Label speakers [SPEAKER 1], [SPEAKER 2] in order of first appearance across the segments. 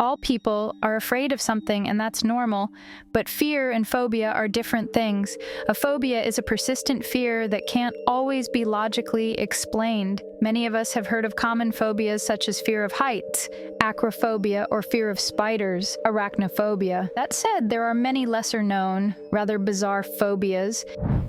[SPEAKER 1] All people are afraid of something, and that's normal, but fear and phobia are different things. A phobia is a persistent fear that can't always be logically explained. Many of us have heard of common phobias such as fear of heights, acrophobia, or fear of spiders, arachnophobia. That said, there are many lesser-known, rather bizarre phobias.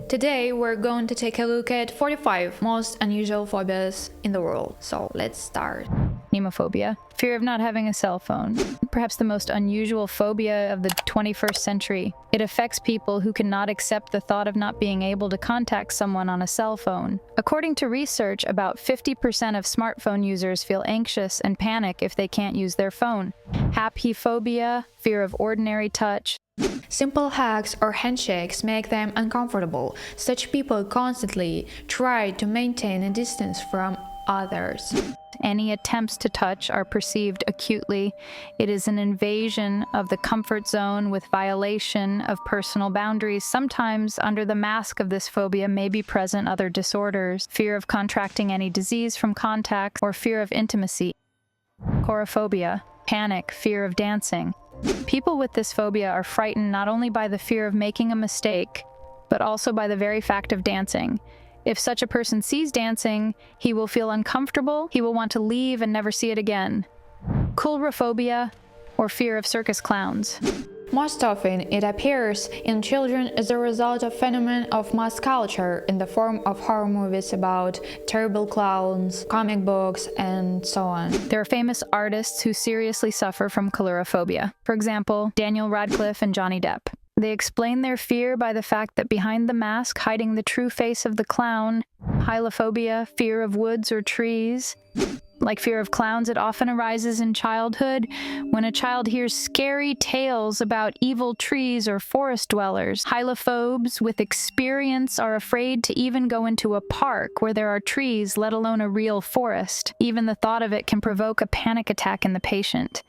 [SPEAKER 2] Today, we're going to take a look at 45 most unusual phobias in the world. So let's start.
[SPEAKER 1] Nemophobia, fear of not having a cell phone. Perhaps the most unusual phobia of the 21st century. It affects people who cannot accept the thought of not being able to contact someone on a cell phone. According to research, about 50% of smartphone users feel anxious and panic if they can't use their phone. Haphephobia, fear of ordinary touch.
[SPEAKER 2] Simple hugs or handshakes make them uncomfortable. Such people constantly try to maintain a distance from others.
[SPEAKER 1] Any attempts to touch are perceived acutely. It is an invasion of the comfort zone with violation of personal boundaries. Sometimes, under the mask of this phobia, may be present other disorders, fear of contracting any disease from contact, or fear of intimacy. Chorophobia, panic, fear of dancing. People with this phobia are frightened not only by the fear of making a mistake, but also by the very fact of dancing. If such a person sees dancing, he will feel uncomfortable, he will want to leave and never see it again. Coulrophobia, or fear of circus clowns.
[SPEAKER 2] Most often, it appears in children as a result of phenomenon of mass culture in the form of horror movies about terrible clowns, comic books, and so on.
[SPEAKER 1] There are famous artists who seriously suffer from coulrophobia. For example, Daniel Radcliffe and Johnny Depp. They explain their fear by the fact that behind the mask, hiding the true face of the clown, hylophobia, fear of woods or trees. Like fear of clowns, it often arises in childhood when a child hears scary tales about evil trees or forest dwellers. Hylophobes with experience are afraid to even go into a park where there are trees, let alone a real forest. Even the thought of it can provoke a panic attack in the patient.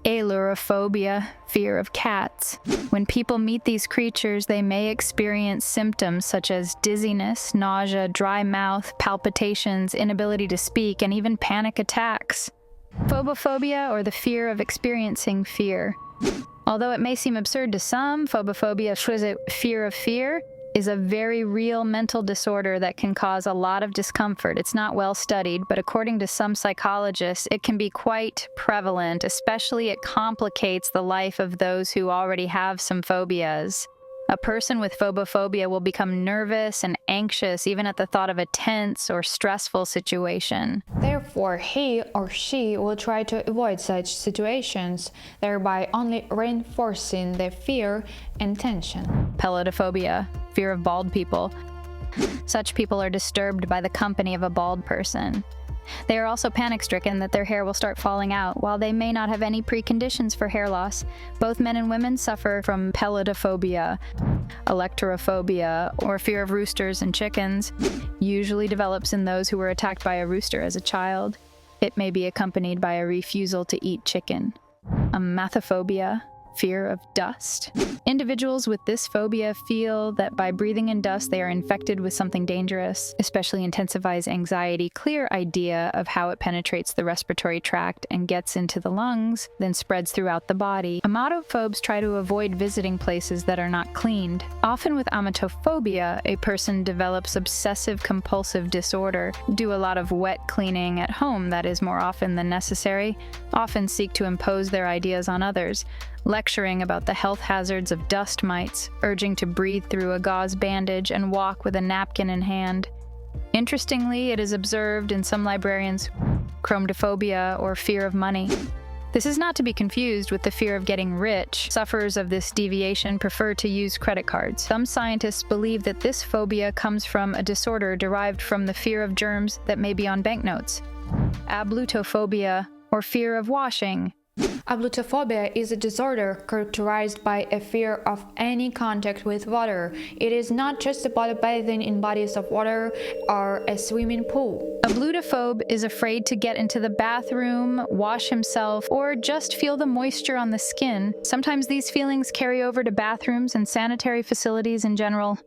[SPEAKER 1] Ailurophobia, fear of cats. When people meet these creatures, they may experience symptoms such as dizziness, nausea, dry mouth, palpitations, inability to speak, and even panic attacks. Phobophobia, or the fear of experiencing fear. Although it may seem absurd to some, phobophobia, fear of fear, is a very real mental disorder that can cause a lot of discomfort. It's not well studied, but according to some psychologists, it can be quite prevalent, especially it complicates the life of those who already have some phobias. A person with phobophobia will become nervous and anxious even at the thought of a tense or stressful situation.
[SPEAKER 2] Therefore, he or she will try to avoid such situations, thereby only reinforcing the fear and tension.
[SPEAKER 1] Peladophobia, fear of bald people. Such people are disturbed by the company of a bald person. They are also panic-stricken that their hair will start falling out, while they may not have any preconditions for hair loss. Both men and women suffer from peladophobia. Electorophobia, or fear of roosters and chickens, usually develops in those who were attacked by a rooster as a child. It may be accompanied by a refusal to eat chicken. Amathophobia, fear of dust. Individuals with this phobia feel that by breathing in dust they are infected with something dangerous, especially intensifies anxiety. Clear idea of how it penetrates the respiratory tract and gets into the lungs, then spreads throughout the body. Amatophobes try to avoid visiting places that are not cleaned. Often with amatophobia, a person develops obsessive-compulsive disorder, do a lot of wet cleaning at home, that is more often than necessary, often seek to impose their ideas on others, lecturing about the health hazards of dust mites, urging to breathe through a gauze bandage and walk with a napkin in hand. Interestingly, it is observed in some librarians chromophobia, or fear of money. This is not to be confused with the fear of getting rich. Sufferers of this deviation prefer to use credit cards. Some scientists believe that this phobia comes from a disorder derived from the fear of germs that may be on banknotes. Ablutophobia, or fear of washing.
[SPEAKER 2] Ablutophobia is a disorder characterized by a fear of any contact with water. It is not just about bathing in bodies of water or a swimming pool.
[SPEAKER 1] A blutophobe is afraid to get into the bathroom, wash himself, or just feel the moisture on the skin. Sometimes these feelings carry over to bathrooms and sanitary facilities in general.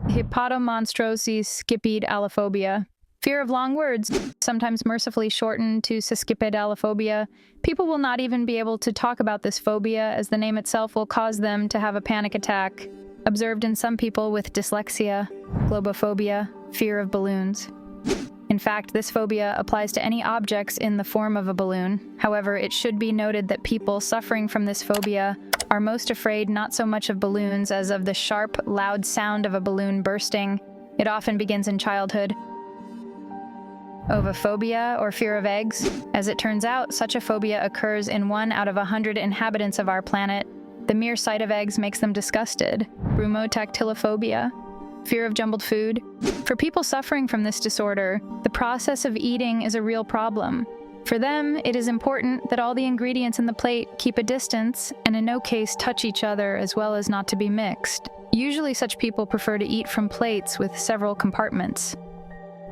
[SPEAKER 1] Hepatomonstroses scipede allophobia, Fear of long words, sometimes mercifully shortened to sesquipedalophobia. People will not even be able to talk about this phobia, as the name itself will cause them to have a panic attack. Observed in some people with dyslexia, globophobia, fear of balloons. In fact, this phobia applies to any objects in the form of a balloon. However, it should be noted that people suffering from this phobia are most afraid not so much of balloons as of the sharp, loud sound of a balloon bursting. It often begins in childhood. Ovophobia, or fear of eggs. As it turns out, such a phobia occurs in 1 out of 100 inhabitants of our planet. The mere sight of eggs makes them disgusted. Brumotactilophobia, fear of jumbled food. For people suffering from this disorder, the process of eating is a real problem. For them, it is important that all the ingredients in the plate keep a distance and in no case touch each other, as well as not to be mixed. Usually such people prefer to eat from plates with several compartments.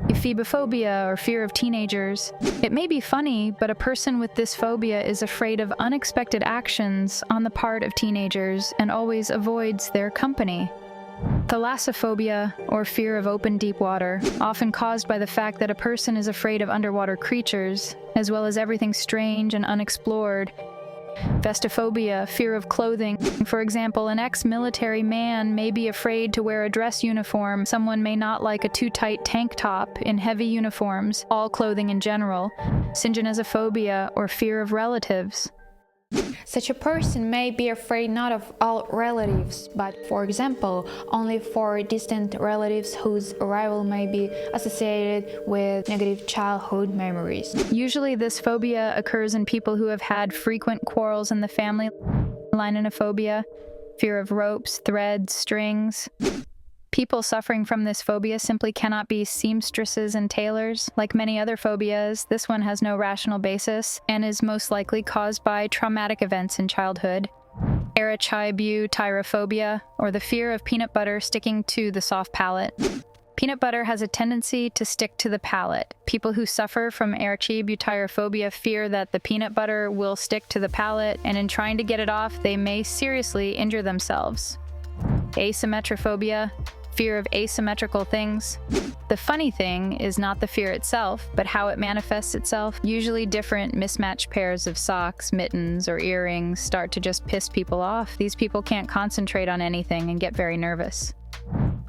[SPEAKER 1] Ephebophobia, or fear of teenagers. It may be funny, but a person with this phobia is afraid of unexpected actions on the part of teenagers and always avoids their company. Thalassophobia, or fear of open deep water, often caused by the fact that a person is afraid of underwater creatures, as well as everything strange and unexplored. Vestophobia, fear of clothing. For example, an ex-military man may be afraid to wear a dress uniform. Someone may not like a too tight tank top in heavy uniforms, all clothing in general. Syngenesophobia, or fear of relatives.
[SPEAKER 2] Such a person may be afraid not of all relatives, but, for example, only for distant relatives whose arrival may be associated with negative childhood memories.
[SPEAKER 1] Usually this phobia occurs in people who have had frequent quarrels in the family. Linophobia, fear of ropes, threads, strings. People suffering from this phobia simply cannot be seamstresses and tailors. Like many other phobias, this one has no rational basis and is most likely caused by traumatic events in childhood. Arachibutyrophobia, or the fear of peanut butter sticking to the soft palate. Peanut butter has a tendency to stick to the palate. People who suffer from arachibutyrophobia fear that the peanut butter will stick to the palate, and in trying to get it off, they may seriously injure themselves. Asymmetrophobia, fear of asymmetrical things. The funny thing is not the fear itself, but how it manifests itself. Usually different mismatched pairs of socks, mittens, or earrings start to just piss people off. These people can't concentrate on anything and get very nervous.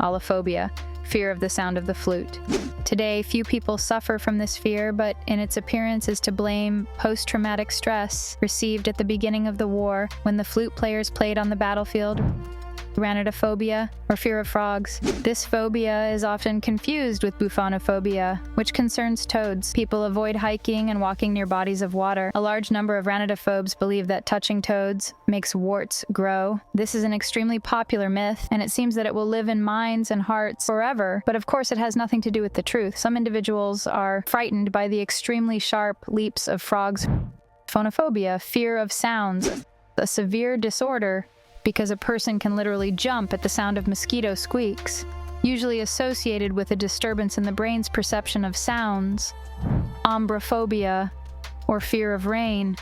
[SPEAKER 1] Allophobia, fear of the sound of the flute. Today, few people suffer from this fear, but in its appearance is to blame post-traumatic stress received at the beginning of the war when the flute players played on the battlefield. Rhinodophobia, or fear of frogs. This phobia is often confused with buffonophobia, which concerns toads. People avoid hiking and walking near bodies of water. A large number of rhinodophobes believe that touching toads makes warts grow. This is an extremely popular myth, and it seems that it will live in minds and hearts forever, but of course it has nothing to do with the truth. Some individuals are frightened by the extremely sharp leaps of frogs. Phonophobia, fear of sounds, a severe disorder because a person can literally jump at the sound of mosquito squeaks, usually associated with a disturbance in the brain's perception of sounds. Ombrophobia, or fear of rain.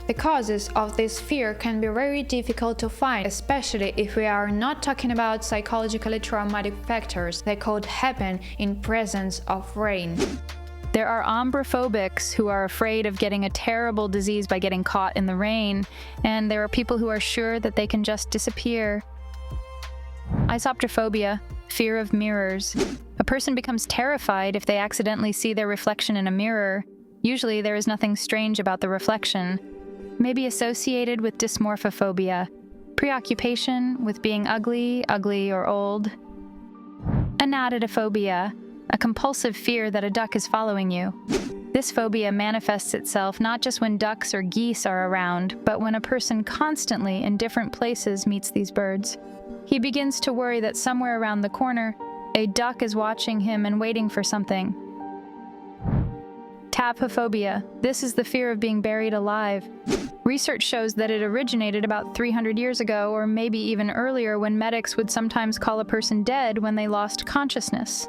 [SPEAKER 2] The causes of this fear can be very difficult to find, especially if we are not talking about psychologically traumatic factors that could happen in presence of rain.
[SPEAKER 1] There are ombrophobics who are afraid of getting a terrible disease by getting caught in the rain, and there are people who are sure that they can just disappear. Isoptrophobia, fear of mirrors. A person becomes terrified if they accidentally see their reflection in a mirror. Usually there is nothing strange about the reflection. May be associated with dysmorphophobia, preoccupation with being ugly, or old. Anatidophobia, a compulsive fear that a duck is following you. This phobia manifests itself not just when ducks or geese are around, but when a person constantly in different places meets these birds. He begins to worry that somewhere around the corner, a duck is watching him and waiting for something. Taphophobia. This is the fear of being buried alive. Research shows that it originated about 300 years ago, or maybe even earlier, when medics would sometimes call a person dead when they lost consciousness.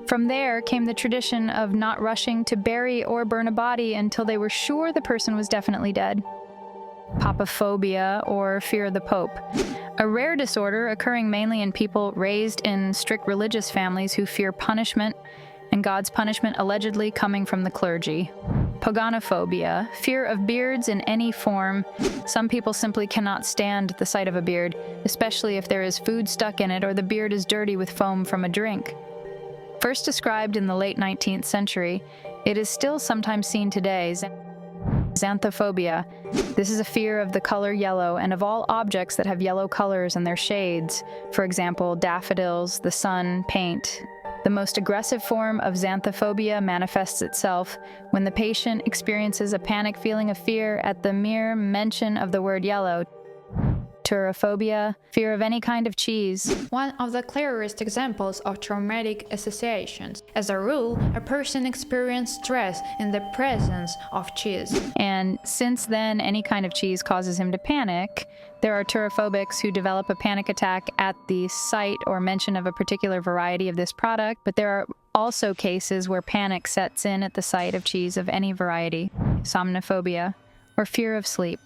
[SPEAKER 1] From there came the tradition of not rushing to bury or burn a body until they were sure the person was definitely dead. Papophobia, or fear of the Pope. A rare disorder occurring mainly in people raised in strict religious families who fear punishment and God's punishment allegedly coming from the clergy. Poganophobia, fear of beards in any form. Some people simply cannot stand the sight of a beard, especially if there is food stuck in it or the beard is dirty with foam from a drink. First described in the late 19th century, it is still sometimes seen today. Xanthophobia. This is a fear of the color yellow and of all objects that have yellow colors and their shades, for example, daffodils, the sun, paint. The most aggressive form of xanthophobia manifests itself when the patient experiences a panic feeling of fear at the mere mention of the word yellow. Turophobia, fear of any kind of cheese.
[SPEAKER 2] One of the clearest examples of traumatic associations. As a rule, a person experiences stress in the presence of cheese.
[SPEAKER 1] And since then, any kind of cheese causes him to panic, there are turophobics who develop a panic attack at the sight or mention of a particular variety of this product, but there are also cases where panic sets in at the sight of cheese of any variety. Somnophobia, or fear of sleep.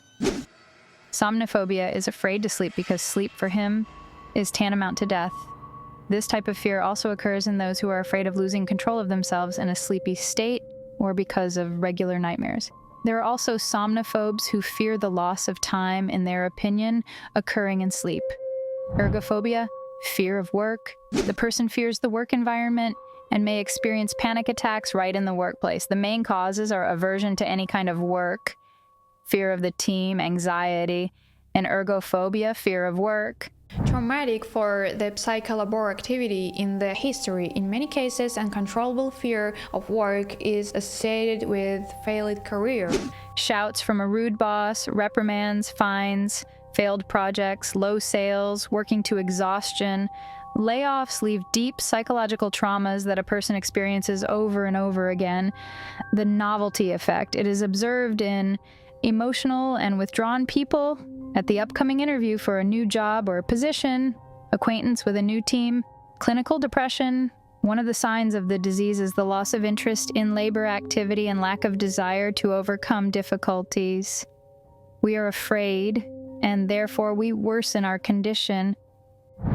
[SPEAKER 1] Somnophobia is afraid to sleep because sleep for him is tantamount to death. This type of fear also occurs in those who are afraid of losing control of themselves in a sleepy state or because of regular nightmares. There are also somnophobes who fear the loss of time, in their opinion, occurring in sleep. Ergophobia, fear of work. The person fears the work environment and may experience panic attacks right in the workplace. The main causes are aversion to any kind of work, fear of the team, anxiety, and ergophobia, fear of work.
[SPEAKER 2] Traumatic for the psycholabor activity in the history. In many cases, uncontrollable fear of work is associated with failed career.
[SPEAKER 1] Shouts from a rude boss, reprimands, fines, failed projects, low sales, working to exhaustion. Layoffs leave deep psychological traumas that a person experiences over and over again. The novelty effect. It is observed in emotional and withdrawn people at the upcoming interview for a new job or position, acquaintance with a new team. Clinical depression. One of the signs of the disease is the loss of interest in labor activity and lack of desire to overcome difficulties. We are afraid, and therefore we worsen our condition.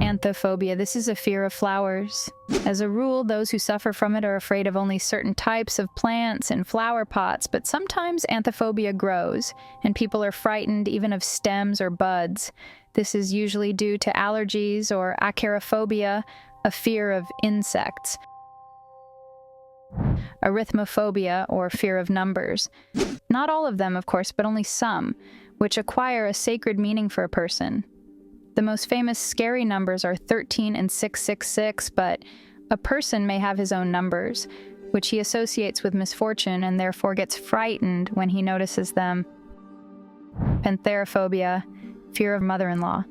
[SPEAKER 1] Anthophobia. This is a fear of flowers. As a rule, those who suffer from it are afraid of only certain types of plants and flower pots, but sometimes anthophobia grows, and people are frightened even of stems or buds. This is usually due to allergies or acarophobia, a fear of insects. Arithmophobia, or fear of numbers. Not all of them, of course, but only some, which acquire a sacred meaning for a person. The most famous scary numbers are 13 and 666, but a person may have his own numbers, which he associates with misfortune and therefore gets frightened when he notices them. Pantherophobia, fear of mother-in-law.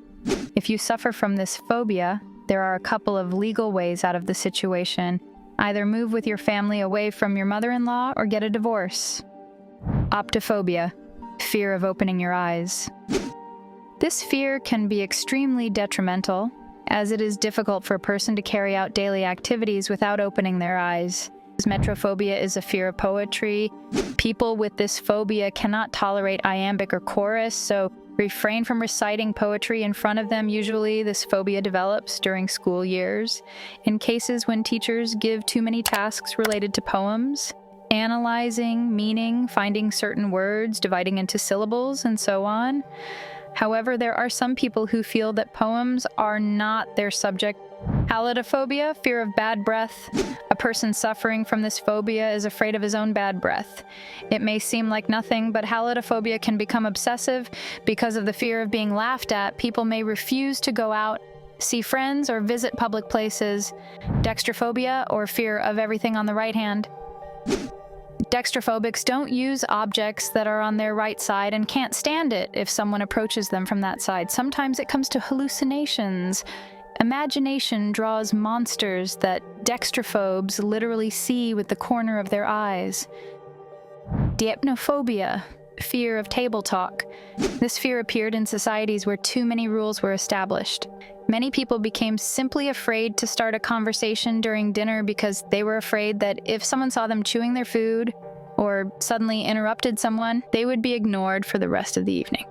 [SPEAKER 1] If you suffer from this phobia, there are a couple of legal ways out of the situation. Either move with your family away from your mother-in-law or get a divorce. Optophobia, fear of opening your eyes. This fear can be extremely detrimental, as it is difficult for a person to carry out daily activities without opening their eyes. Metrophobia is a fear of poetry. People with this phobia cannot tolerate iambic or chorus, so refrain from reciting poetry in front of them. Usually, this phobia develops during school years. In cases when teachers give too many tasks related to poems, analyzing meaning, finding certain words, dividing into syllables, and so on. However, there are some people who feel that poems are not their subject. Halidophobia, fear of bad breath. A person suffering from this phobia is afraid of his own bad breath. It may seem like nothing, but halidophobia can become obsessive because of the fear of being laughed at. People may refuse to go out, see friends, or visit public places. Dextrophobia, or fear of everything on the right hand. Dextrophobics don't use objects that are on their right side and can't stand it if someone approaches them from that side. Sometimes it comes to hallucinations. Imagination draws monsters that dextrophobes literally see with the corner of their eyes. Diapnophobia, fear of table talk. This fear appeared in societies where too many rules were established. Many people became simply afraid to start a conversation during dinner because they were afraid that if someone saw them chewing their food or suddenly interrupted someone, they would be ignored for the rest of the evening.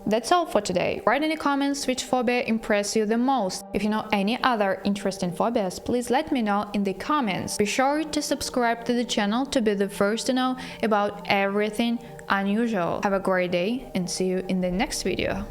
[SPEAKER 2] That's all for today. Write in the comments which phobia impressed you the most. If you know any other interesting phobias, please let me know in the comments. Be sure to subscribe to the channel to be the first to know about everything unusual. Have a great day and see you in the next video.